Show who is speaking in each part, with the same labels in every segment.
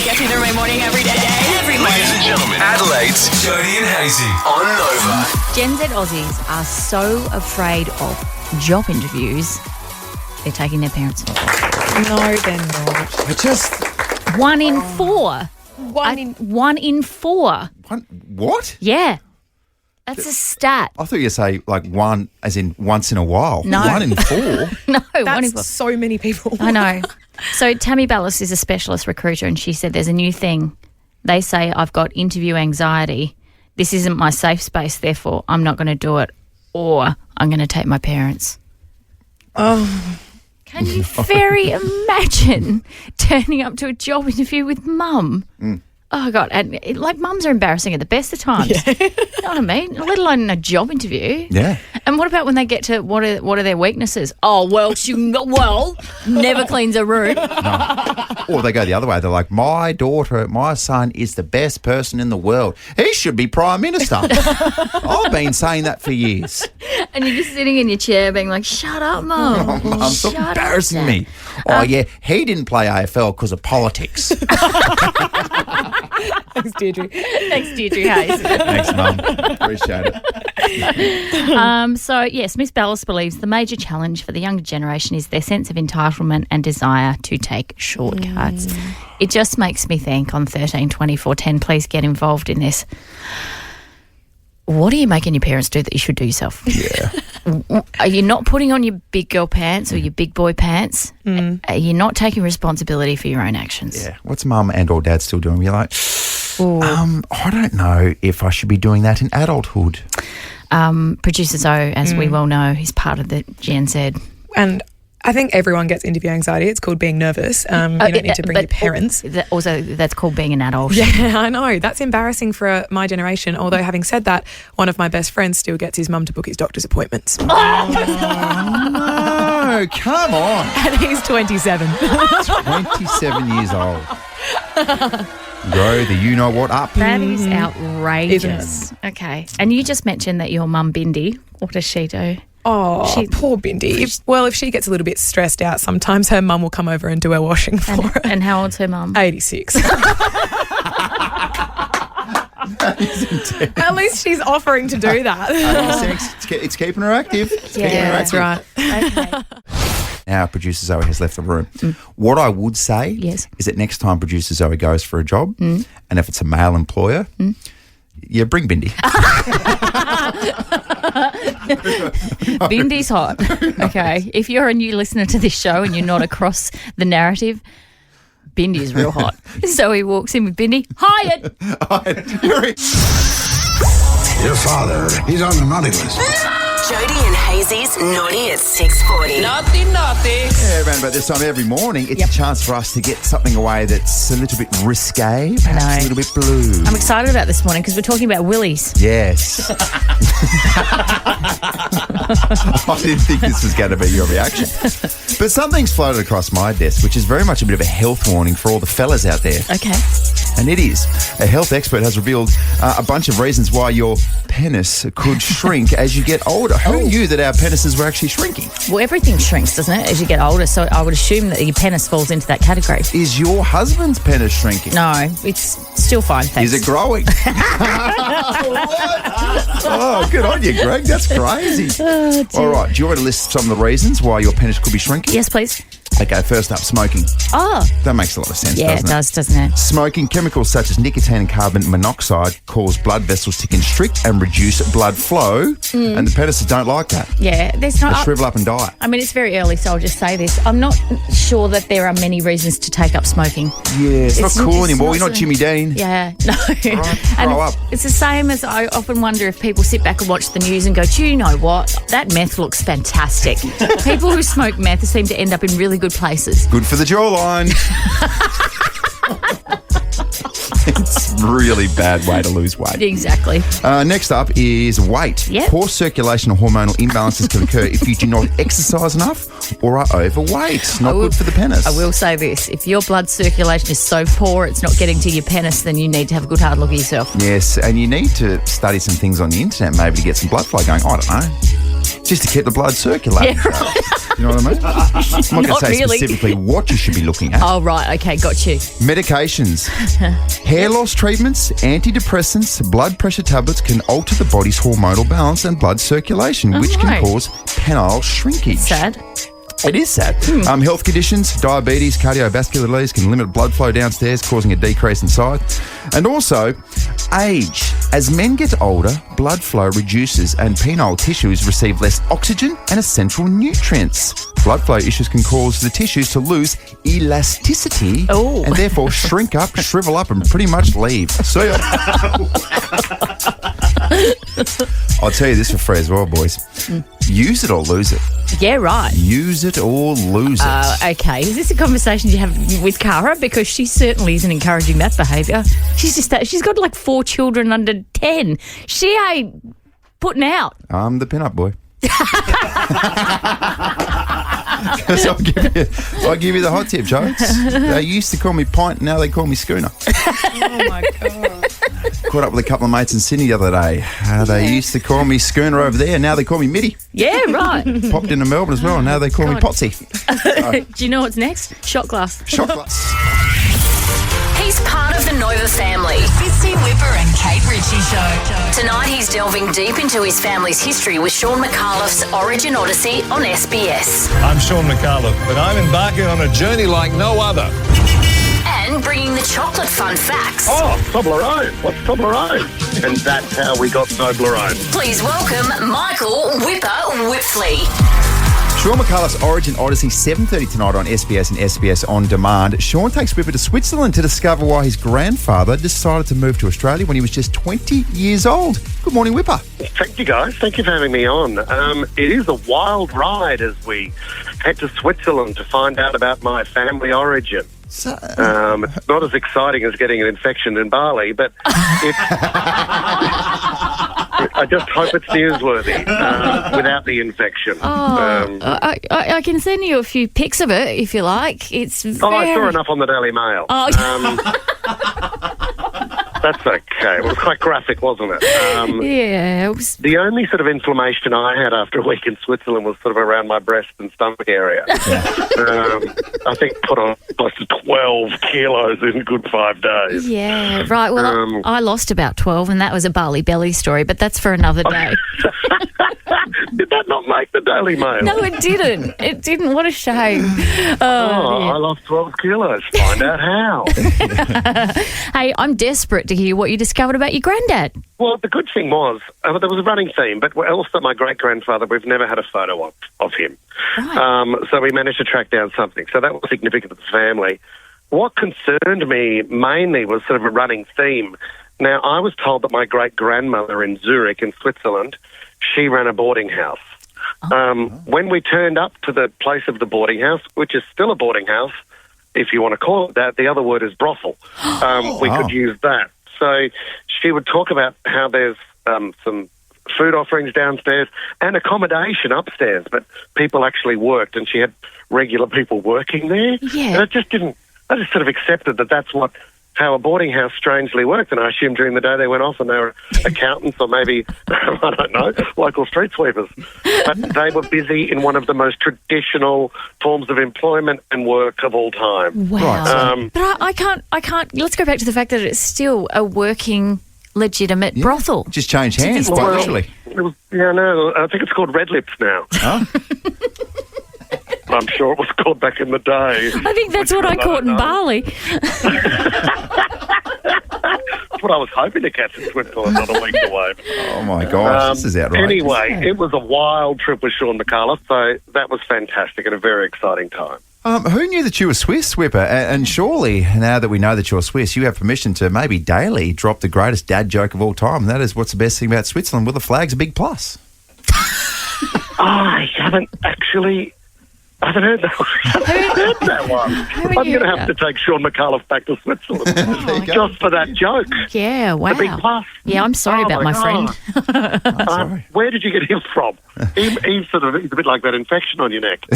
Speaker 1: Gets me through my morning every day.
Speaker 2: Ladies and gentlemen, Adelaide's Jody and Hazy on Nova.
Speaker 3: Gen Z Aussies are so afraid of job interviews, they're taking their parents.
Speaker 4: No, they're not.
Speaker 5: I just...
Speaker 3: 1 in 4.
Speaker 4: One in...
Speaker 3: 1 in 4.
Speaker 5: What?
Speaker 3: Yeah. That's a stat.
Speaker 5: I thought you say like one as in once in a while.
Speaker 3: No.
Speaker 5: 1 in 4?
Speaker 3: No, 1 in 4.
Speaker 4: That's so many people.
Speaker 3: I know. So Tammy Ballas is a specialist recruiter and she said there's a new thing. They say I've got interview anxiety. This isn't my safe space, therefore I'm not going to do it, or I'm going to take my parents.
Speaker 4: Oh.
Speaker 3: Can you very imagine turning up to a job interview with mum? Oh, God. And mums are embarrassing at the best of times. Yeah. You know what I mean? Let alone in a job interview.
Speaker 5: Yeah.
Speaker 3: And what about when they get to what are their weaknesses? Oh, well, she never cleans her room.
Speaker 5: No. Or they go the other way. They're like, my son is the best person in the world. He should be Prime Minister. I've been saying that for years.
Speaker 3: And you're just sitting in your chair being like, shut up, Mum.
Speaker 5: Oh, Mum, stop embarrassing me. Oh, yeah, he didn't play AFL because of politics.
Speaker 4: Thanks, Deirdre.
Speaker 3: Thanks, Deirdre Hayes.
Speaker 5: Thanks, Mum. Appreciate it.
Speaker 3: So, yes, Miss Ballas believes the major challenge for the younger generation is their sense of entitlement and desire to take shortcuts. It just makes me think on 13 24 10, please get involved in this. What are you making your parents do that you should do yourself?
Speaker 5: Yeah.
Speaker 3: Are you not putting on your big girl pants or your big boy pants? Are you not taking responsibility for your own actions?
Speaker 5: Yeah. What's Mum and or Dad still doing? You're like, I don't know if I should be doing that in adulthood.
Speaker 3: Producer Zoe, as we well know, is part of the Gen Z.
Speaker 4: And I think everyone gets interview anxiety. It's called being nervous. You don't need to bring your parents.
Speaker 3: Also, that's called being an adult.
Speaker 4: Yeah, I know. That's embarrassing for my generation. Although, having said that, one of my best friends still gets his mum to book his doctor's appointments.
Speaker 5: Oh, no, come on.
Speaker 4: And he's 27.
Speaker 5: 27 years old. Grow the you-know-what up.
Speaker 3: That is outrageous.
Speaker 4: Isn't it?
Speaker 3: Okay. And you just mentioned that your mum, Bindi, what does she do?
Speaker 4: Oh, poor Bindi. If she gets a little bit stressed out, sometimes her mum will come over and do her washing for her.
Speaker 3: And how old's her mum?
Speaker 4: 86. At least she's offering to do that.
Speaker 5: 86. It's keeping her active.
Speaker 4: That's right.
Speaker 3: Okay.
Speaker 5: Now, Producer Zoe has left the room. What I would say is that next time Producer Zoe goes for a job, and if it's a male employer, yeah, bring Bindi.
Speaker 3: Bindi's hot. Okay. If you're a new listener to this show and you're not across the narrative, Bindi is real hot. Zoe walks in with Bindi. Hired.
Speaker 2: Your father, he's on the naughty list.
Speaker 1: Jody and Hazy's Naughty at 6:40.
Speaker 2: Naughty.
Speaker 5: Yeah, around about this time every morning, it's a chance for us to get something away that's a little bit risque, perhaps a little bit blue.
Speaker 3: I'm excited about this morning because we're talking about willies.
Speaker 5: Yes. I didn't think this was going to be your reaction. But something's floated across my desk, which is very much a bit of a health warning for all the fellas out there.
Speaker 3: Okay.
Speaker 5: And it is. A health expert has revealed a bunch of reasons why your penis could shrink as you get older. Who knew that our penises were actually shrinking?
Speaker 3: Well, everything shrinks, doesn't it, as you get older? So I would assume that your penis falls into that category.
Speaker 5: Is your husband's penis shrinking?
Speaker 3: No, it's still fine, thanks.
Speaker 5: Is it growing? What? Oh, good on you, Greg. That's crazy. All right. Do you want to list some of the reasons why your penis could be shrinking?
Speaker 3: Yes, please.
Speaker 5: Okay, first up, smoking.
Speaker 3: Oh.
Speaker 5: That makes a lot of sense,
Speaker 3: Yeah,
Speaker 5: doesn't
Speaker 3: it does, doesn't it?
Speaker 5: Smoking, chemicals such as nicotine and carbon monoxide cause blood vessels to constrict and reduce blood flow, and the penises don't like that.
Speaker 3: Yeah, there's not...
Speaker 5: They shrivel up and die.
Speaker 3: I mean, it's very early, so I'll just say this. I'm not sure that there are many reasons to take up smoking.
Speaker 5: Yeah, it's not cool anymore. You're not
Speaker 3: so-
Speaker 5: Jimmy Dean.
Speaker 3: Yeah, no.
Speaker 5: Grow up.
Speaker 3: It's the same as I often wonder if people sit back and watch the news and go, do you know what? That meth looks fantastic. People who smoke meth seem to end up in really good places.
Speaker 5: Good for the jawline. It's a really bad way to lose weight.
Speaker 3: Exactly.
Speaker 5: Next up is weight.
Speaker 3: Yep.
Speaker 5: Poor circulation or hormonal imbalances can occur if you do not exercise enough or are overweight. Not good for the penis.
Speaker 3: I will say this. If your blood circulation is so poor it's not getting to your penis, then you need to have a good hard look at yourself.
Speaker 5: Yes, and you need to study some things on the internet maybe to get some blood flow going. I don't know. just to keep the blood circulating.
Speaker 3: Yeah, right.
Speaker 5: You know what I mean? I'm not going to
Speaker 3: Not
Speaker 5: say
Speaker 3: really.
Speaker 5: specifically what you should be looking at.
Speaker 3: Oh, right. Okay, got you.
Speaker 5: Medications. Hair loss treatments, antidepressants, blood pressure tablets can alter the body's hormonal balance and blood circulation, which can
Speaker 3: right.
Speaker 5: cause penile shrinkage.
Speaker 3: Sad.
Speaker 5: It is sad. Health conditions, diabetes, cardiovascular disease can limit blood flow downstairs, causing a decrease in size. And also, age. As men get older, blood flow reduces and penile tissues receive less oxygen and essential nutrients. Blood flow issues can cause the tissues to lose elasticity and therefore shrink up, shrivel up, and pretty much leave. See ya. I'll tell you this for free as well, boys. Use it or lose it.
Speaker 3: Yeah, right.
Speaker 5: Use it or lose it.
Speaker 3: Okay. Is this a conversation you have with Cara? Because she certainly isn't encouraging that behaviour. She's got like 4 children under 10. She ain't putting out.
Speaker 5: I'm the pin-up boy. Because I'll give you the hot tip, jokes. They used to call me Pint, now they call me Schooner.
Speaker 4: Oh my God.
Speaker 5: Caught up with a couple of mates in Sydney the other day. They used to call me Schooner over there, now they call me Mitty.
Speaker 3: Yeah, right.
Speaker 5: Popped into Melbourne as well, and now they call me Potsy.
Speaker 3: Do you know what's next? Shot glass.
Speaker 5: Shot glass.
Speaker 1: He's part of the Nova family.
Speaker 6: Fitzy Whipper and Kate Ritchie Show.
Speaker 1: Tonight he's delving deep into his family's history with Sean McAuliffe's Origin Odyssey on SBS.
Speaker 7: I'm Sean McAuliffe, but I'm embarking on a journey like no other.
Speaker 1: And bringing the chocolate fun facts.
Speaker 8: Oh, Toblerone. What's Toblerone? And that's how we got Toblerone.
Speaker 1: Please welcome Michael Whipper Whipfley.
Speaker 5: Sean McAuliffe's Origin Odyssey, 7:30 tonight on SBS and SBS On Demand. Sean takes Whipper to Switzerland to discover why his grandfather decided to move to Australia when he was just 20 years old. Good morning, Whipper.
Speaker 8: Thank you, guys. Thank you for having me on. It is a wild ride as we head to Switzerland to find out about my family origin.
Speaker 5: So,
Speaker 8: It's not as exciting as getting an infection in Bali, but I just hope it's newsworthy without the infection.
Speaker 3: I can send you a few pics of it if you like. It's very...
Speaker 8: I saw enough on the Daily Mail. That's okay. It was quite graphic, wasn't it?
Speaker 3: Yeah. It was...
Speaker 8: The only sort of inflammation I had after a week in Switzerland was sort of around my breast and stomach area. I think put on close to 12 kilos in a good 5 days.
Speaker 3: Yeah, right. Well, I lost about 12 and that was a Bali belly story, but that's for another day.
Speaker 8: Did that not make the Daily Mail?
Speaker 3: No, it didn't. It didn't. What a shame.
Speaker 8: I lost 12 kilos. Find out how.
Speaker 3: Hey, I'm desperate to hear what you discovered about your granddad.
Speaker 8: Well, the good thing was, there was a running theme, but also my great-grandfather, we've never had a photo of him.
Speaker 3: Right.
Speaker 8: So we managed to track down something. So that was significant to the family. What concerned me mainly was sort of a running theme. Now, I was told that my great-grandmother in Zurich in Switzerland, she ran a boarding house. When we turned up to the place of the boarding house, which is still a boarding house, if you want to call it that, the other word is brothel. We could use that. So she would talk about how there's some food offerings downstairs and accommodation upstairs, but people actually worked, and she had regular people working there.
Speaker 3: Yeah.
Speaker 8: And I just sort of accepted that that's how a boarding house strangely worked, and I assumed during the day they went off and they were accountants or maybe, I don't know, local street sweepers. But they were busy in one of the most traditional forms of employment and work of all time.
Speaker 3: Wow. But I can't, let's go back to the fact that it's still a working, legitimate brothel.
Speaker 5: Just changed hands, quite literally.
Speaker 8: I think it's called Red Lips now.
Speaker 5: Huh?
Speaker 8: I'm sure it was called back in the day.
Speaker 3: I think that's what I caught in Bali.
Speaker 8: That's what I was hoping to catch in Switzerland not a week away.
Speaker 5: Oh, my gosh, this is outrageous.
Speaker 8: Anyway, it was a wild trip with Sean McAuliffe, so that was fantastic and a very exciting time.
Speaker 5: Who knew that you were Swiss, Whipper? And surely, now that we know that you're Swiss, you have permission to maybe daily drop the greatest dad joke of all time. And that is, what's the best thing about Switzerland? Well, the flag's a big plus.
Speaker 8: I haven't heard that one. I'm going to have to take Sean McAuliffe back to Switzerland just for that joke.
Speaker 3: Yeah, wow.
Speaker 8: The big plus.
Speaker 3: Yeah, I'm sorry about my friend.
Speaker 5: Sorry.
Speaker 8: Where did you get him from? He's a bit like that infection on your neck.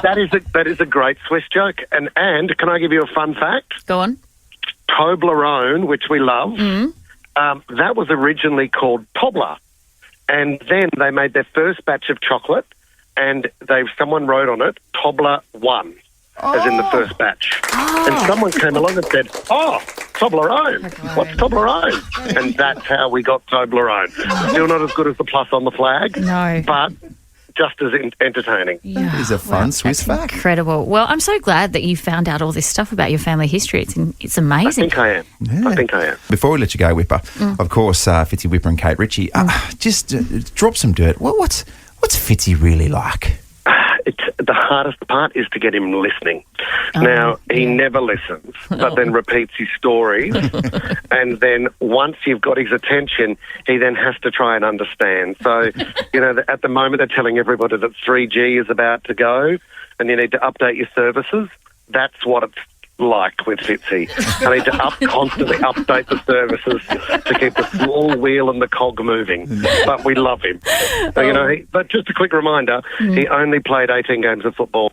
Speaker 8: That is a great Swiss joke. And can I give you a fun fact?
Speaker 3: Go on.
Speaker 8: Toblerone, which we love, that was originally called Tobler. And then they made their first batch of chocolate, and someone wrote on it, Toddler 1, as in the first batch. And someone came along and said, Toblerone. What's Toblerone? And that's how we got Toblerone. Still not as good as the plus on the flag,
Speaker 3: No.
Speaker 8: but just as entertaining.
Speaker 5: That is a fun Swiss
Speaker 3: That's
Speaker 5: fact.
Speaker 3: incredible. Well, I'm so glad that you found out all this stuff about your family history. It's amazing.
Speaker 8: I think I am.
Speaker 5: Yeah.
Speaker 8: I think I am.
Speaker 5: Before we let you go, Whipper, of course, Fitzy Whipper and Kate Ritchie, just drop some dirt. What's Fitzy really like?
Speaker 8: The hardest part is to get him listening. Now, he never listens, but then repeats his stories. And then once you've got his attention, he then has to try and understand. So, at the moment they're telling everybody that 3G is about to go and you need to update your services. That's what it's like with Fitzy. I need to constantly update the services to keep the small wheel and the cog moving. But we love him. But just a quick reminder, he only played 18 games of football.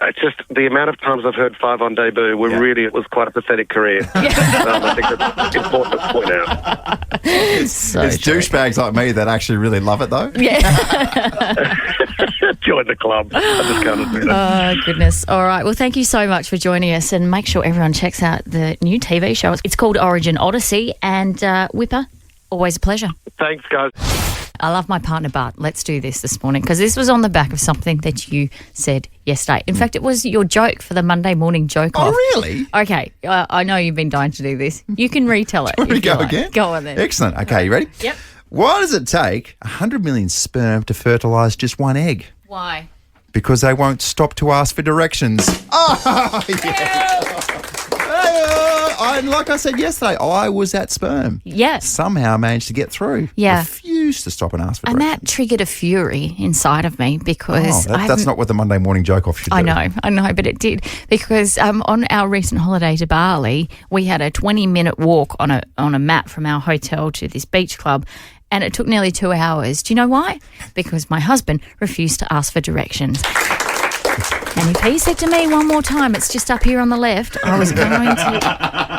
Speaker 8: It's just the amount of times I've heard 5 on debut it was quite a pathetic career. I think it's important to point out.
Speaker 5: It's douchebags like me that actually really love it, though.
Speaker 3: Yeah.
Speaker 8: Join the club. I just can't admit it.
Speaker 3: Oh, goodness. All right. Well, thank you so much for joining us, and make sure everyone checks out the new TV show. It's called Origin Odyssey, and Whipper, always a pleasure.
Speaker 8: Thanks, guys.
Speaker 3: I love my partner, but let's do this morning, because this was on the back of something that you said yesterday. In fact, it was your joke for the Monday morning joke off.
Speaker 5: Oh, really?
Speaker 3: Okay. I know you've been dying to do this. You can retell it.
Speaker 5: Want me to go again?
Speaker 3: Go on then.
Speaker 5: Excellent. Okay, you ready?
Speaker 3: Yep.
Speaker 5: Why does it take 100 million sperm to fertilise just one egg?
Speaker 3: Why?
Speaker 5: Because they won't stop to ask for directions. Oh, yeah. Like I said yesterday, I was at sperm.
Speaker 3: Yes.
Speaker 5: Somehow managed to get through.
Speaker 3: Yeah.
Speaker 5: Refused to stop and ask for
Speaker 3: And
Speaker 5: directions.
Speaker 3: that triggered a fury inside of me because
Speaker 5: that's not what the Monday morning joke off should do.
Speaker 3: I know, but it did, because on our recent holiday to Bali, we had a 20-minute walk on a map from our hotel to this beach club, and it took nearly 2 hours. Do you know why? Because my husband refused to ask for directions. And if he said to me one more time, it's just up here on the left, I was going to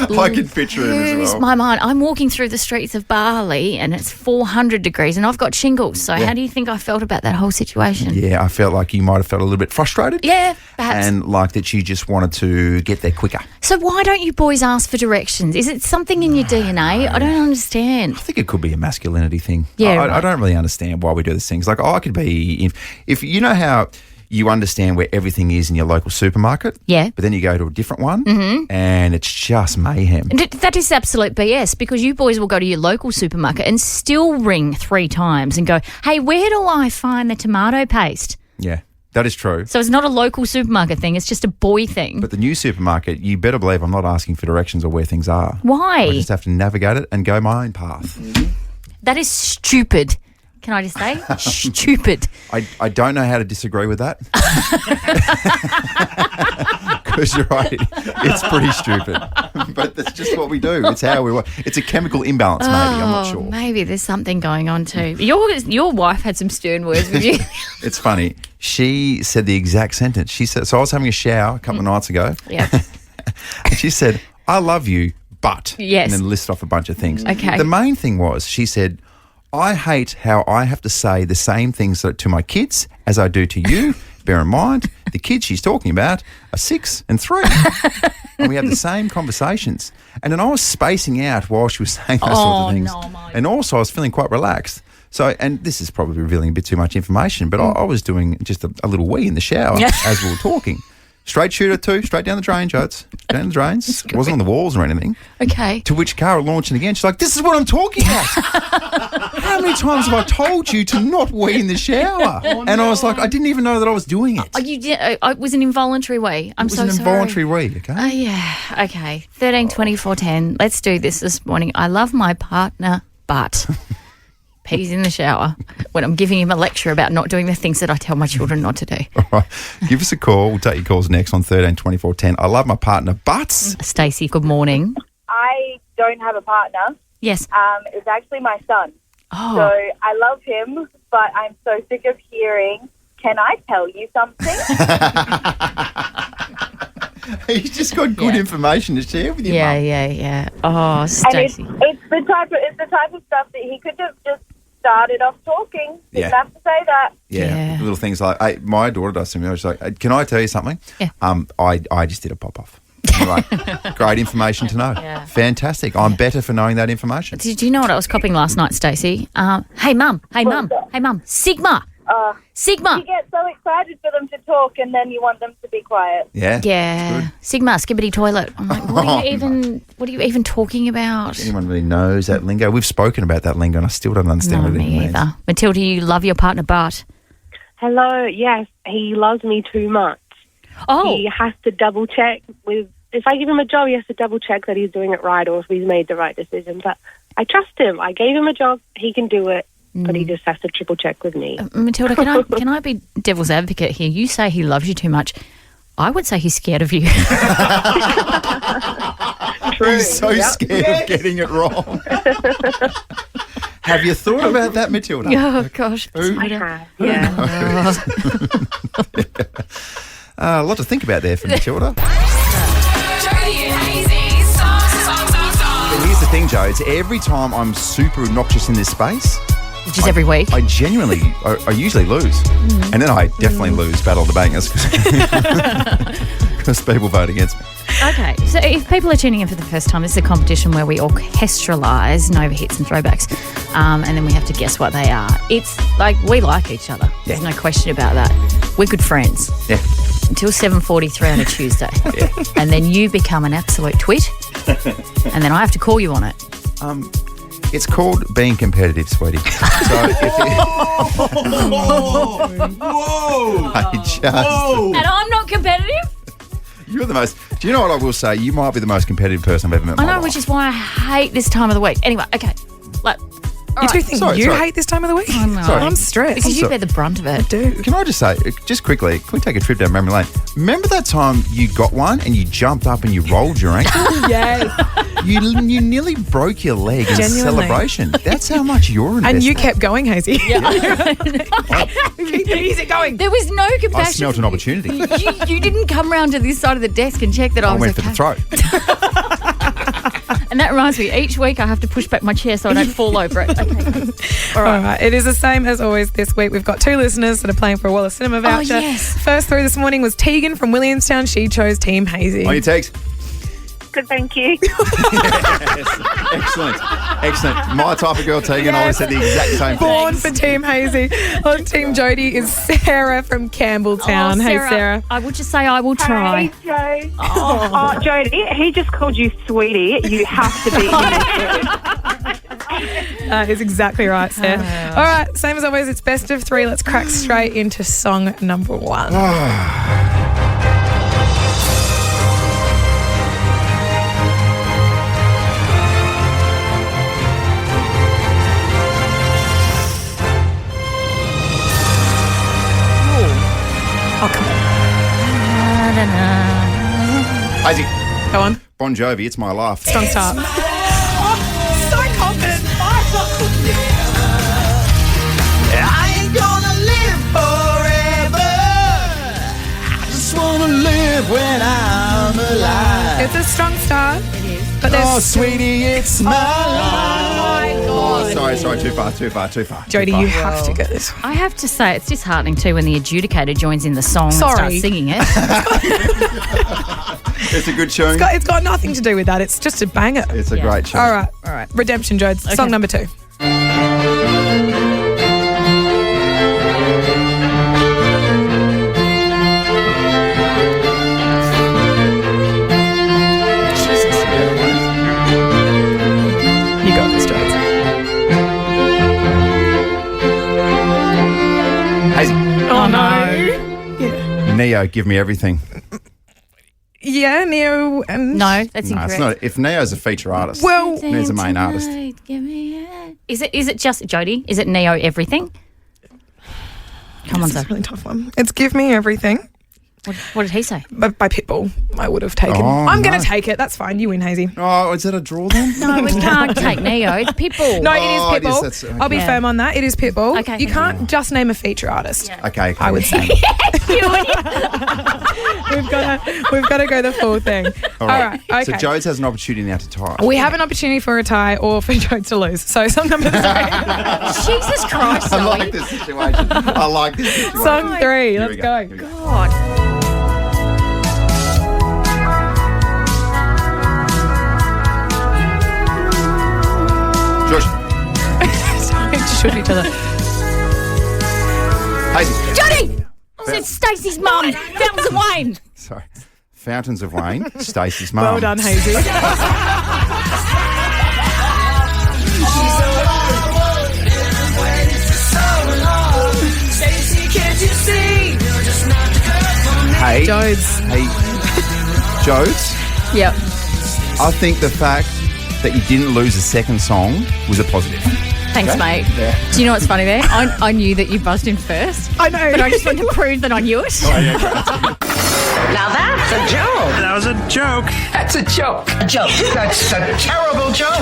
Speaker 5: I can picture him as
Speaker 3: lose
Speaker 5: well.
Speaker 3: my mind. I'm walking through the streets of Bali and it's 400 degrees and I've got shingles. So how do you think I felt about that whole situation?
Speaker 5: Yeah, I felt like you might have felt a little bit frustrated.
Speaker 3: Yeah, perhaps.
Speaker 5: And like that you just wanted to get there quicker.
Speaker 3: So why don't you boys ask for directions? Is it something in your DNA? I don't understand.
Speaker 5: I think it could be a masculinity thing.
Speaker 3: Yeah,
Speaker 5: I
Speaker 3: right.
Speaker 5: don't really understand why we do these things. Like, I could be, if you know how you understand where everything is in your local supermarket.
Speaker 3: Yeah.
Speaker 5: But then you go to a different one and it's just mayhem.
Speaker 3: And that is absolute BS, because you boys will go to your local supermarket and still ring 3 times and go, hey, where do I find the tomato paste?
Speaker 5: Yeah, that is true.
Speaker 3: So it's not a local supermarket thing, it's just a boy thing.
Speaker 5: But the new supermarket, you better believe I'm not asking for directions or where things are.
Speaker 3: Why?
Speaker 5: I just have to navigate it and go my own path.
Speaker 3: That is stupid. Can I just say? Stupid.
Speaker 5: I don't know how to disagree with that. Because you're right, it's pretty stupid. But that's just what we do. It's how we work. It's a chemical imbalance, maybe. I'm not sure.
Speaker 3: Maybe there's something going on too. Your wife had some stern words with you.
Speaker 5: It's funny. She said the exact sentence. She said, so I was having a shower a couple of nights ago.
Speaker 3: Yeah.
Speaker 5: And she said, I love you, but.
Speaker 3: Yes.
Speaker 5: And then listed off a bunch of things.
Speaker 3: Okay.
Speaker 5: The main thing was, she said, I hate how I have to say the same things to my kids as I do to you. Bear in mind, the kids she's talking about are 6 and 3. And we have the same conversations. And then I was spacing out while she was saying those sorts of things.
Speaker 3: No, Mike.
Speaker 5: And also I was feeling quite relaxed. So, and this is probably revealing a bit too much information, but I was doing just a little wee in the shower as we were talking. Straight shooter too, straight down the drain, Jotes. Down the drains. It wasn't on the walls or anything.
Speaker 3: Okay.
Speaker 5: To which Cara launched it again. She's like, this is what I'm talking about. How many times have I told you to not wee in the shower? And I was like, I didn't even know that I was doing it.
Speaker 3: Oh, you did. It was an involuntary wee. I'm so sorry.
Speaker 5: It was an involuntary wee, okay?
Speaker 3: Oh, yeah. Okay. 13, 24, 10. Let's do this morning. I love my partner, but pees in the shower when I'm giving him a lecture about not doing the things that I tell my children not to do.
Speaker 5: All right. Give us a call. We'll take your calls next on 13 24 10. I love my partner, but...
Speaker 3: Stacey, good morning.
Speaker 9: I don't have a partner.
Speaker 3: Yes.
Speaker 9: It's actually my son.
Speaker 3: Oh.
Speaker 9: So I love him, but I'm so sick of hearing, can I tell you something?
Speaker 5: He's just got good information to share with you, Mum.
Speaker 3: Yeah. Oh,
Speaker 9: And
Speaker 3: Stacey.
Speaker 9: it's the type type of stuff that he could have just started off talking.
Speaker 5: Yeah.
Speaker 9: Didn't have to say that.
Speaker 5: Yeah. Little things like, hey, my daughter does something. She's like, can I tell you something?
Speaker 3: Yeah.
Speaker 5: I just did a pop-off. I'm like, great information to know.
Speaker 3: Yeah.
Speaker 5: Fantastic. I'm better for knowing that information.
Speaker 3: Did you know what I was copying last night, Stacey? Hey, Mum. Sigma. Sigma.
Speaker 9: You get so excited for them to talk and then you want them to be quiet.
Speaker 5: Yeah.
Speaker 3: Yeah. Sigma, skibbity toilet. I'm like, what are you even talking about?
Speaker 5: Anyone really knows that lingo? We've spoken about that lingo and I still don't understand
Speaker 3: No,
Speaker 5: what it
Speaker 3: me
Speaker 5: means.
Speaker 3: either. Matilda, you love your partner Bart.
Speaker 10: Hello, yes, he loves me too much.
Speaker 3: Oh.
Speaker 10: He has to double check if I give him a job, he has to double check that he's doing it right or if he's made the right decision. But I trust him. I gave him a job, he can do it, but he just has to triple check with me.
Speaker 3: Matilda, can I be devil's advocate here? You say he loves you too much. I would say he's scared of you.
Speaker 10: True.
Speaker 5: He's so scared of getting it wrong. Have you thought about that, Matilda?
Speaker 3: Oh, gosh.
Speaker 10: I have, yeah.
Speaker 5: A lot to think about there for Matilda.
Speaker 6: Jody and Hazy. Song.
Speaker 5: But here's the thing, Joe. It's every time I'm super obnoxious in this space.
Speaker 3: Which is every week.
Speaker 5: I genuinely, I usually lose. And then I definitely lose Battle of the Bangers because people vote against me.
Speaker 3: Okay, so if people are tuning in for the first time, this is a competition where we orchestralise Nova hits and throwbacks, and then we have to guess what they are. It's like we like each other. There's no question about that. We're good friends.
Speaker 5: Yeah.
Speaker 3: Until 7:43 on a Tuesday. And then you become an absolute twit, and then I have to call you on it.
Speaker 5: It's called being competitive, sweetie. So if
Speaker 3: And I'm not competitive?
Speaker 5: you're the most. Do you know what I will say? You might be the most competitive person I've ever met in
Speaker 3: I
Speaker 5: my
Speaker 3: know,
Speaker 5: life.
Speaker 3: which is why I hate this time of the week. Anyway, okay. Like,
Speaker 4: You two think
Speaker 5: Sorry.
Speaker 4: hate this time of the week?
Speaker 3: I know.
Speaker 4: I'm stressed.
Speaker 3: because you bear the brunt of it.
Speaker 4: Dude.
Speaker 5: Can I just say, just quickly, can we take a trip down memory lane? Remember that time you got one and you jumped up and you rolled your ankle?
Speaker 4: Yes.
Speaker 5: You nearly broke your leg in
Speaker 4: Genuinely.
Speaker 5: celebration. That's how much you're invested.
Speaker 4: And you kept going, Hazy. Keep easy going.
Speaker 3: There was no compassion.
Speaker 5: I smelt an opportunity.
Speaker 3: You didn't come round to this side of the desk and check that I
Speaker 5: I
Speaker 3: was
Speaker 5: went
Speaker 3: okay.
Speaker 5: for the throat.
Speaker 3: And that reminds me, each week I have to push back my chair so I don't fall over it. Okay.
Speaker 4: All right. It is the same as always this week. We've got two listeners that are playing for a Wallace Cinema voucher.
Speaker 3: yes.
Speaker 4: First through this morning was Tegan from Williamstown. She chose Team Hazy.
Speaker 5: On your takes.
Speaker 10: Good, thank you.
Speaker 5: Excellent. My type of girl, Tegan, always said the exact same thing.
Speaker 4: Born for Team Hazy. On Team Jody is Sarah from Campbelltown. Hey, Sarah.
Speaker 3: I would just say I will try.
Speaker 10: Hey, Joe. Oh, Jody, he just called you sweetie. You have to be
Speaker 4: That is exactly right, Sarah. All right, same as always, it's best of three. Let's crack straight into song number one. Oh, come on.
Speaker 5: Hazy.
Speaker 4: Go on.
Speaker 5: Bon Jovi, It's My Life.
Speaker 4: Strong start. So confident.
Speaker 5: I ain't gonna live forever. I just wanna live when I'm alive.
Speaker 4: It's a strong start. It is. But there's
Speaker 5: Oh, sweetie, it's my life.
Speaker 4: my God.
Speaker 5: Oh, sorry, too far.
Speaker 4: Jody, you have to get this one.
Speaker 3: I have to say, it's disheartening too when the adjudicator joins in the song and
Speaker 4: Sorry.
Speaker 3: starts singing it.
Speaker 5: It's a good tune.
Speaker 4: It's got nothing to do with that. It's just a banger.
Speaker 5: It's a great tune.
Speaker 4: All right. Redemption, Jode. Song number two. You got this, Jode.
Speaker 5: Hazy.
Speaker 4: Oh, no.
Speaker 5: Neo, Give Me Everything.
Speaker 4: Yeah, Neo. And
Speaker 3: No, that's
Speaker 5: No,
Speaker 3: incorrect.
Speaker 5: it's not. If Neo's a feature artist,
Speaker 4: Well,
Speaker 5: Neo's a main artist.
Speaker 3: Is it just Jody? Is it Neo Everything? Come on,
Speaker 4: This is
Speaker 3: Zoe.
Speaker 4: a really tough one. It's Give Me Everything
Speaker 3: What did he say?
Speaker 4: by Pitbull. I would have taken.
Speaker 5: Oh,
Speaker 4: I'm going
Speaker 5: no.
Speaker 4: to take it. That's fine. You win, Hazy.
Speaker 5: Oh, is that a draw then?
Speaker 3: No, we can't take Neo. It's Pitbull.
Speaker 4: No, it
Speaker 5: Oh,
Speaker 4: is
Speaker 5: it is.
Speaker 4: Pitbull.
Speaker 5: That's- okay.
Speaker 4: I'll be
Speaker 3: Yeah.
Speaker 4: firm on that. It is Pitbull.
Speaker 3: Okay,
Speaker 4: You
Speaker 3: thank
Speaker 4: can't just name a feature artist.
Speaker 5: Okay.
Speaker 4: I would say. We've we've got to go the full thing.
Speaker 5: All right.
Speaker 4: Okay.
Speaker 5: So Jodes has an opportunity now to tie.
Speaker 4: We have an opportunity for a tie or for Jodes to lose. So song number 3.
Speaker 3: Jesus Christ, Zoe.
Speaker 5: I like this situation.
Speaker 4: Song 3.
Speaker 5: Here
Speaker 4: Let's
Speaker 5: we
Speaker 4: go.
Speaker 5: Here we go.
Speaker 3: God.
Speaker 5: Josh.
Speaker 4: Sorry to shoot each other.
Speaker 5: Hazy.
Speaker 3: Johnny! I said Stacey's mum. Fountains of Wayne.
Speaker 5: Sorry. Fountains of Wayne. Stacey's mum.
Speaker 4: Well done, Hazy.
Speaker 5: Hey.
Speaker 4: Jodes.
Speaker 5: Hey. Jodes.
Speaker 3: Yep.
Speaker 5: I think the fact that you didn't lose a second song was a positive.
Speaker 3: Thanks,
Speaker 5: Okay.
Speaker 3: mate.
Speaker 5: Yeah.
Speaker 3: Do you know what's funny there? I knew that you buzzed in first.
Speaker 4: I know.
Speaker 3: But I just wanted to prove that I knew it.
Speaker 11: Now that's a joke.
Speaker 7: That was a joke.
Speaker 11: That's a joke. A joke. That's a terrible joke.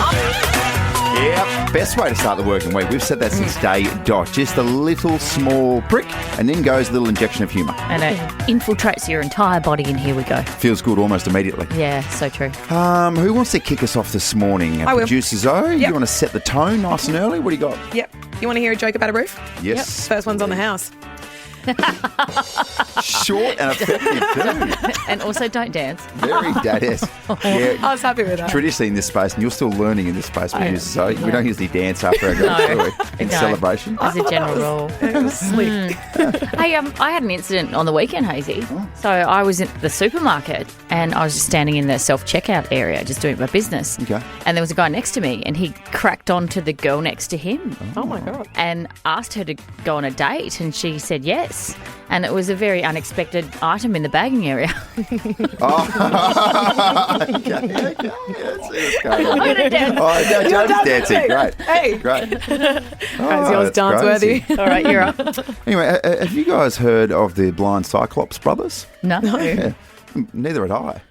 Speaker 5: Yep. Best way to start the working week. We've said that since day dot. Just a little small prick, and then goes a little injection of humour.
Speaker 3: And it infiltrates your entire body, and here we go.
Speaker 5: Feels good almost immediately.
Speaker 3: Yeah, so true.
Speaker 5: Who wants to kick us off this morning?
Speaker 4: I will.
Speaker 5: Producer Zoe,
Speaker 4: Yep.
Speaker 5: you want to set the tone nice and early? What do you got?
Speaker 4: Yep. You want to hear a joke about a roof?
Speaker 5: Yes.
Speaker 4: First one's on the house.
Speaker 5: Short and effective too.
Speaker 3: And also don't dance.
Speaker 5: Very dad-esque. Yeah.
Speaker 4: I was happy with that.
Speaker 5: Traditionally in this space, and you're still learning in this space, Producer Zoe, we don't usually dance after our
Speaker 3: No.
Speaker 5: do we? In
Speaker 3: No.
Speaker 5: celebration.
Speaker 3: As a general rule.
Speaker 4: It was slick.
Speaker 3: Hey, I had an incident on the weekend, Hazy. So I was at the supermarket and I was just standing in the self-checkout area, just doing my business.
Speaker 5: Okay.
Speaker 3: And there was a guy next to me and he cracked on to the girl next to him
Speaker 4: Oh my God.
Speaker 3: and asked her to go on a date and she said yes. And it was a very unexpected item in the bagging area.
Speaker 5: Okay. Let's see what's going on.
Speaker 3: I'm gonna dance.
Speaker 5: Oh, no, Jody's dancing. Great.
Speaker 4: Hey.
Speaker 5: Great.
Speaker 4: Guys, yours
Speaker 5: that's
Speaker 4: dance worthy.
Speaker 5: crazy.
Speaker 3: All right, you're up.
Speaker 5: Anyway, have you guys heard of the blind Cyclops brothers?
Speaker 3: No.
Speaker 5: Yeah. Neither had I.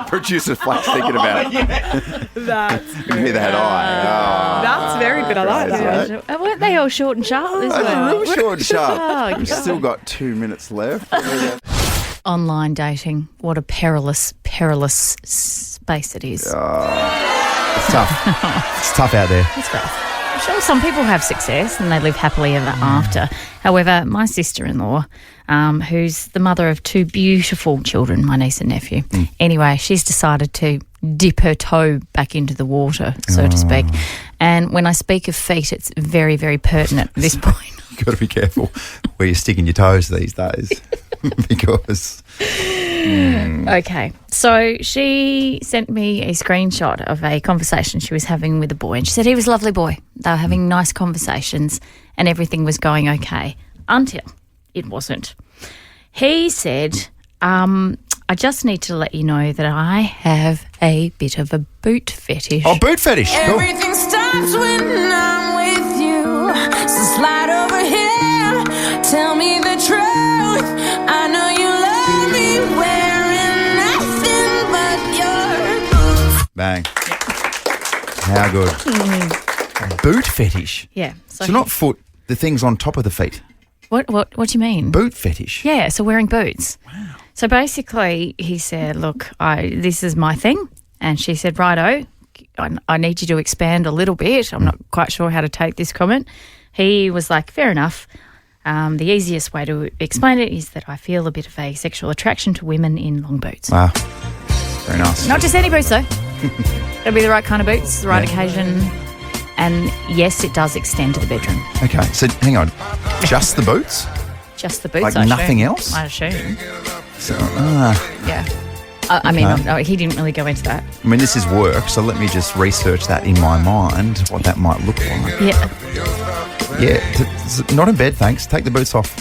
Speaker 5: Producer Flash thinking about it.
Speaker 4: That's
Speaker 5: Neither had I.
Speaker 4: That's very good. I like
Speaker 5: Crazy,
Speaker 4: that.
Speaker 5: eh?
Speaker 3: Weren't they all short and sharp as
Speaker 5: That's
Speaker 3: well?
Speaker 5: real short and sharp.
Speaker 3: Oh,
Speaker 5: We've still got 2 minutes left.
Speaker 3: Online dating. What a perilous, perilous space it is.
Speaker 5: It's tough. It's tough out there.
Speaker 3: It's rough. I'm sure some people have success and they live happily ever after. However, my sister-in-law, who's the mother of 2 beautiful children, my niece and nephew, anyway, she's decided to dip her toe back into the water, so to speak. And when I speak of feet, it's very, very pertinent at this point.
Speaker 5: You've got to be careful where you're sticking your toes these days because...
Speaker 3: Okay, so she sent me a screenshot of a conversation she was having with a boy, and she said he was a lovely boy. They were having nice conversations and everything was going okay until it wasn't. He said, I just need to let you know that I have a bit of a boot fetish.
Speaker 5: Oh, boot fetish. Cool.
Speaker 6: Everything stops when I'm with you. So slide over here. Tell me the truth. I know you love me wearing nothing but your boots.
Speaker 5: Bang. How good. Boot fetish.
Speaker 3: Yeah.
Speaker 5: So not foot, the things on top of the feet.
Speaker 3: What do you mean?
Speaker 5: Boot fetish.
Speaker 3: Yeah, so wearing boots. Wow. So basically he said, look, this is my thing. And she said, righto, I need you to expand a little bit. I'm not quite sure how to take this comment. He was like, fair enough. The easiest way to explain it is that I feel a bit of a sexual attraction to women in long boots.
Speaker 5: Wow. Very nice.
Speaker 3: Not just any boots, though. It'll be the right kind of boots, the right occasion. And yes, it does extend to the bedroom.
Speaker 5: Okay, so hang on. Just the boots?
Speaker 3: Just the boots,
Speaker 5: Like
Speaker 3: I assume.
Speaker 5: nothing else?
Speaker 3: I assume.
Speaker 5: So,
Speaker 3: Yeah. I mean, he didn't really go into that.
Speaker 5: I mean, this is work, so let me just research that in my mind, what that might look like.
Speaker 3: Yeah.
Speaker 5: Yeah, not in bed, thanks. Take the boots off.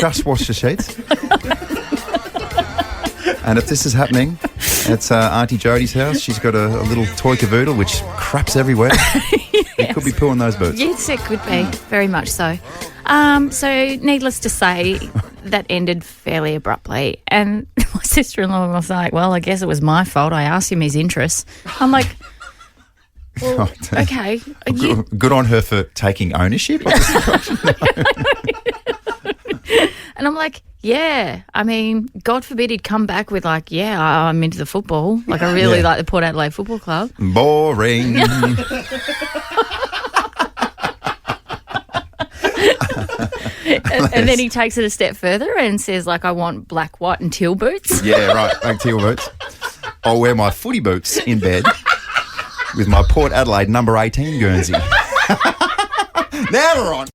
Speaker 5: Just wash the sheets. And if this is happening, it's Auntie Jodie's house. She's got a little toy cavoodle which craps everywhere. It could be pooing those boots.
Speaker 3: Yes, it could be. Very much so. So needless to say, that ended fairly abruptly. And my sister-in-law was like, well, I guess it was my fault. I asked him his interests. I'm like, Well, okay.
Speaker 5: Good on her for taking ownership.
Speaker 3: And I'm like, yeah. I mean, God forbid he'd come back with like, yeah, I'm into the football. Like, I really like the Port Adelaide Football Club.
Speaker 5: Boring.
Speaker 3: And then he takes it a step further and says, like, I want black, white and teal boots.
Speaker 5: Yeah, right. Black teal boots. I'll wear my footy boots in bed with my Port Adelaide number 18 Guernsey. Now we're on.